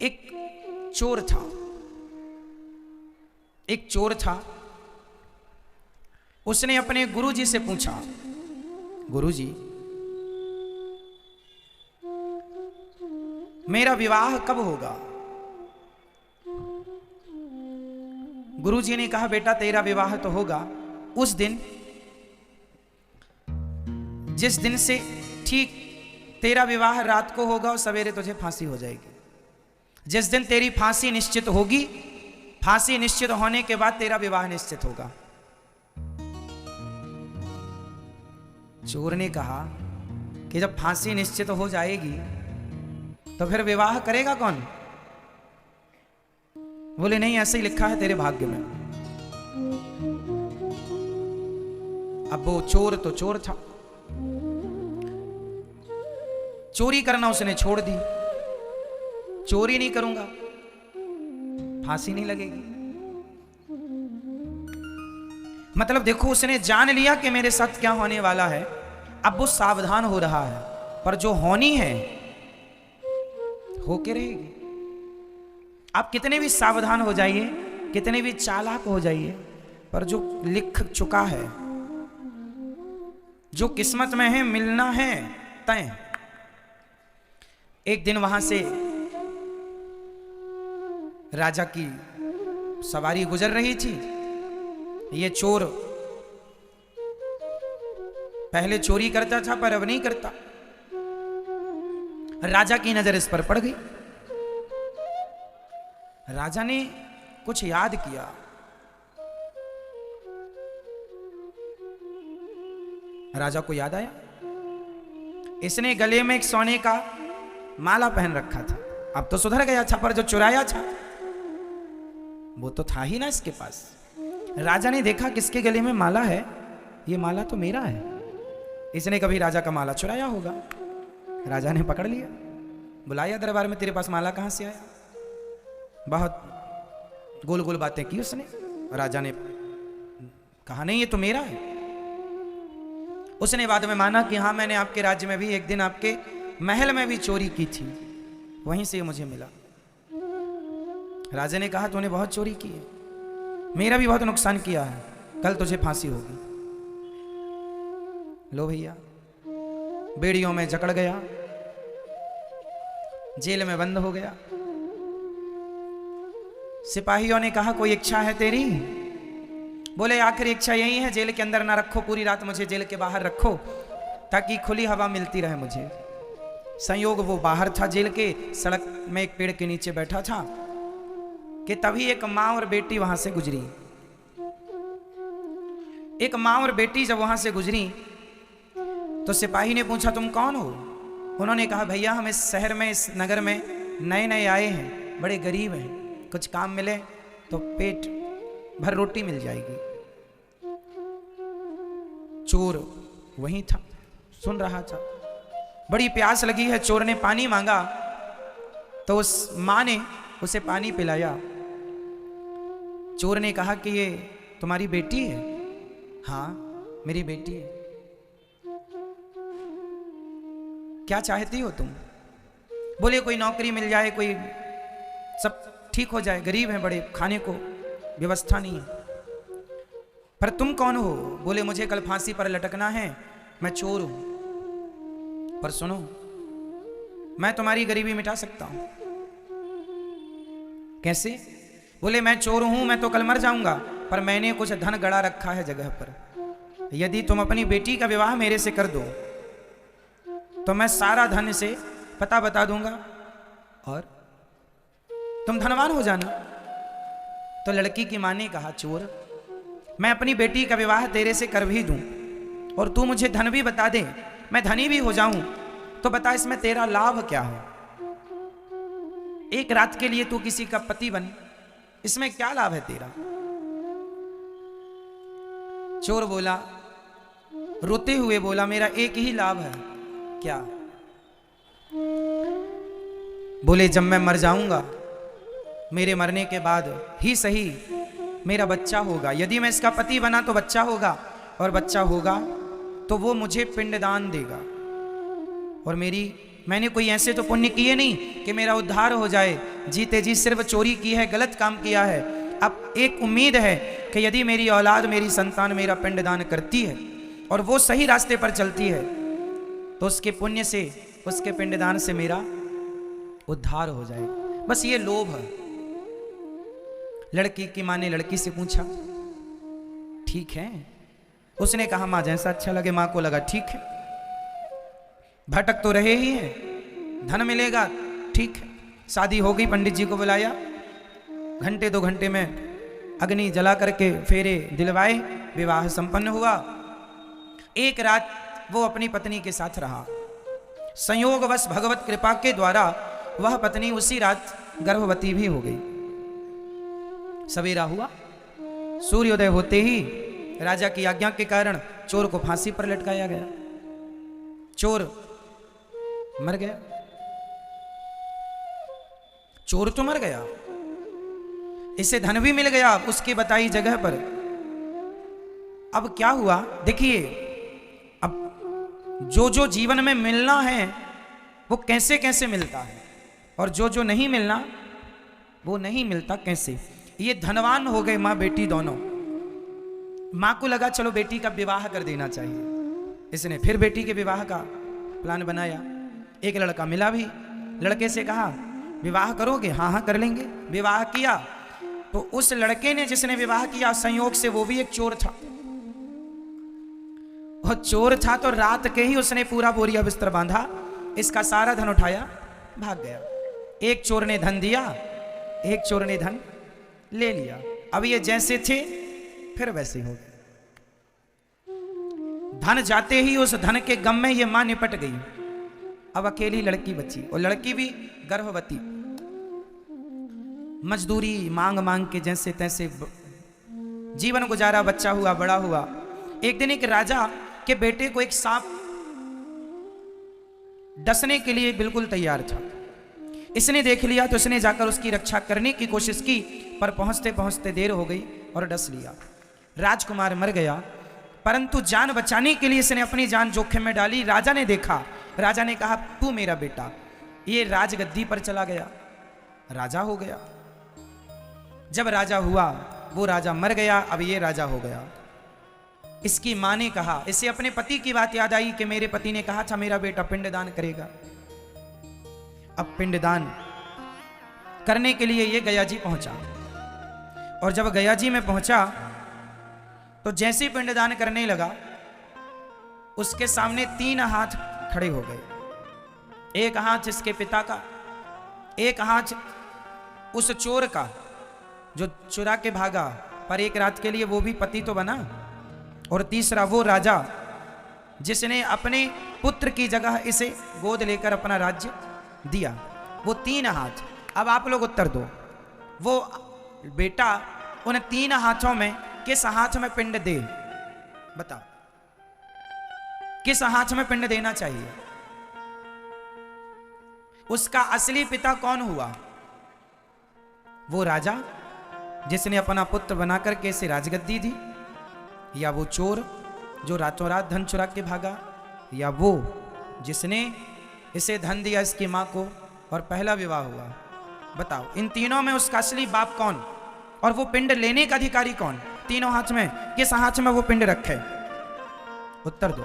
एक चोर था, एक चोर था। उसने अपने गुरुजी से पूछा, गुरुजी मेरा विवाह कब होगा? गुरुजी ने कहा, बेटा तेरा विवाह तो होगा उस दिन जिस दिन से ठीक तेरा विवाह रात को होगा और सवेरे तुझे फांसी हो जाएगी। जिस दिन तेरी फांसी निश्चित होगी, फांसी निश्चित होने के बाद तेरा विवाह निश्चित होगा। चोर ने कहा कि जब फांसी निश्चित हो जाएगी तो फिर विवाह करेगा कौन? बोले नहीं, ऐसे ही लिखा है तेरे भाग्य में। अब वो चोर तो चोर था, चोरी करना उसने छोड़ दी। चोरी नहीं करूंगा, फांसी नहीं लगेगी। मतलब देखो, उसने जान लिया कि मेरे साथ क्या होने वाला है। अब वो सावधान हो रहा है, पर जो होनी है होके रहेगी। आप कितने भी सावधान हो जाइए, कितने भी चालाक हो जाइए, पर जो लिख चुका है, जो किस्मत में है, मिलना है तय। एक दिन वहां से राजा की सवारी गुजर रही थी। ये चोर पहले चोरी करता था पर अब नहीं करता। राजा की नजर इस पर पड़ गई। राजा ने कुछ याद किया। राजा को याद आया, इसने गले में एक सोने का माला पहन रखा था। अब तो सुधर गया था, पर जो चुराया था वो तो था ही ना इसके पास। राजा ने देखा किसके गले में माला है, ये माला तो मेरा है। इसने कभी राजा का माला चुराया होगा। राजा ने पकड़ लिया, बुलाया दरबार में, तेरे पास माला कहां से आया? बहुत गोल गोल बातें की उसने। राजा ने कहा नहीं, ये तो मेरा है। उसने बाद में माना कि हाँ, मैंने आपके राज्य में भी एक दिन आपके महल में भी चोरी की थी, वहीं से ये मुझे मिला। राजा ने कहा तूने बहुत चोरी की है, मेरा भी बहुत नुकसान किया है, कल तुझे फांसी होगी। लो भैया, बेड़ियों में जकड़ गया, जेल में बंद हो गया। सिपाहियों ने कहा कोई इच्छा है तेरी? बोले आखिरी इच्छा यही है, जेल के अंदर ना रखो, पूरी रात मुझे जेल के बाहर रखो ताकि खुली हवा मिलती रहे मुझे। संयोग वो बाहर था जेल के, सड़क में एक पेड़ के नीचे बैठा था कि तभी एक माँ और बेटी वहां से गुजरी। एक माँ और बेटी जब वहां से गुजरी तो सिपाही ने पूछा तुम कौन हो? उन्होंने कहा भैया हम इस शहर में, इस नगर में नए नए आए हैं, बड़े गरीब हैं, कुछ काम मिले तो पेट भर रोटी मिल जाएगी। चोर वहीं था, सुन रहा था। बड़ी प्यास लगी है, चोर ने पानी मांगा तो उस मां ने उसे पानी पिलाया। चोर ने कहा कि ये तुम्हारी बेटी है? हाँ मेरी बेटी है। क्या चाहती हो तुम? बोले कोई नौकरी मिल जाए, कोई सब ठीक हो जाए, गरीब हैं बड़े, खाने को व्यवस्था नहीं है। पर तुम कौन हो? बोले मुझे कल फांसी पर लटकना है, मैं चोर हूं, पर सुनो मैं तुम्हारी गरीबी मिटा सकता हूं। कैसे? बोले मैं चोर हूं, मैं तो कल मर जाऊंगा, पर मैंने कुछ धन गड़ा रखा है जगह पर। यदि तुम अपनी बेटी का विवाह मेरे से कर दो तो मैं सारा धन से पता बता दूंगा और तुम धनवान हो जाना। तो लड़की की मां ने कहा चोर, मैं अपनी बेटी का विवाह तेरे से कर भी दूं और तू मुझे धन भी बता दे, मैं धनी भी हो जाऊं, तो बता इसमें तेरा लाभ क्या है? एक रात के लिए तू किसी का पति बन, इसमें क्या लाभ है तेरा? चोर बोला, रोते हुए बोला, मेरा एक ही लाभ है। क्या? बोले जब मैं मर जाऊंगा, मेरे मरने के बाद ही सही मेरा बच्चा होगा। यदि मैं इसका पति बना तो बच्चा होगा, और बच्चा होगा तो वो मुझे पिंडदान देगा। और मैंने कोई ऐसे तो पुण्य किए नहीं कि मेरा उद्धार हो जाए जीते जी सिर्फ चोरी की है, गलत काम किया है। अब एक उम्मीद है कि यदि मेरी औलाद, मेरी संतान मेरा पिंडदान करती है और वो सही रास्ते पर चलती है तो उसके पुण्य से, उसके पिंडदान से मेरा उद्धार हो जाए। बस ये लोभ है। लड़की की माँ ने लड़की से पूछा, ठीक है? उसने कहा माँ जैसा अच्छा लगे। माँ को लगा ठीक है, भटक तो रहे ही हैं, धन मिलेगा, ठीक है। शादी हो गई, पंडित जी को बुलाया, घंटे 2 घंटे में अग्नि जला करके फेरे दिलवाए, विवाह संपन्न हुआ। एक रात वो अपनी पत्नी के साथ रहा। संयोगवश भगवत कृपा के द्वारा वह पत्नी उसी रात गर्भवती भी हो गई। सवेरा हुआ, सूर्योदय होते ही राजा की आज्ञा के कारण चोर को फांसी पर लटकाया गया। चोर मर गया, चोर तो मर गया, इसे धन भी मिल गया उसकी बताई जगह पर। अब क्या हुआ देखिए, अब जो जो जीवन में मिलना है वो कैसे कैसे मिलता है, और जो जो नहीं मिलना वो नहीं मिलता कैसे। ये धनवान हो गए माँ बेटी दोनों। माँ को लगा चलो बेटी का विवाह कर देना चाहिए। इसने फिर बेटी के विवाह का प्लान बनाया। एक लड़का मिला भी, लड़के से कहा विवाह करोगे? हाँ हाँ कर लेंगे। विवाह किया तो उस लड़के ने जिसने विवाह किया संयोग से वो भी एक चोर था। वो चोर था तो रात के ही उसने पूरा बोरिया बिस्तर बांधा, इसका सारा धन उठाया, भाग गया। एक चोर ने धन दिया, एक चोर ने धन ले लिया। अब ये जैसे थे फिर वैसे हो गए। धन जाते ही उस धन के गम में ये मां निपट गई। अब अकेली लड़की बची, और लड़की भी गर्भवती। मजदूरी मांग मांग के जैसे तैसे जीवन गुजारा, बच्चा हुआ, बड़ा हुआ। एक दिन एक राजा के बेटे को एक सांप डसने के लिए बिल्कुल तैयार था। इसने देख लिया तो इसने जाकर उसकी रक्षा करने की कोशिश की, पर पहुंचते पहुंचते देर हो गई और डस लिया। राजकुमार मर गया, परंतु जान बचाने के लिए इसने अपनी जान जोखिम में डाली। राजा ने देखा, राजा ने कहा तू मेरा बेटा। ये राजगद्दी पर चला गया, राजा हो गया। जब राजा हुआ वो राजा मर गया, अब ये राजा हो गया। इसकी मां ने कहा, इसे अपने पति की बात याद आई कि मेरे पति ने कहा था मेरा बेटा पिंडदान करेगा। अब पिंडदान करने के लिए ये गया जी पहुंचा, और जब गया जी में पहुंचा तो जैसे ही पिंडदान करने लगा उसके सामने 3 हाथ खड़े हो गए। एक हाथ इसके पिता का, एक हाथ उस चोर का जो चुरा के भागा, पर एक रात के लिए वो भी पति तो बना, और तीसरा वो राजा जिसने अपने पुत्र की जगह इसे गोद लेकर अपना राज्य दिया। वो 3 हाथ। अब आप लोग उत्तर दो, वो बेटा उन 3 हाथों में किस हाथ में पिंड दे? बताओ, किस हाथ में पिंड देना चाहिए? उसका असली पिता कौन हुआ? वो राजा जिसने अपना पुत्र बनाकर के इसे राजगद्दी दी, या वो चोर जो रातों रात धन चुरा के भागा, या वो जिसने इसे धन दिया इसकी मां को और पहला विवाह हुआ? बताओ, इन तीनों में उसका असली बाप कौन, और वो पिंड लेने का अधिकारी कौन? तीनों हाथ में किस हाथ में वो पिंड रखे? उत्तर दो।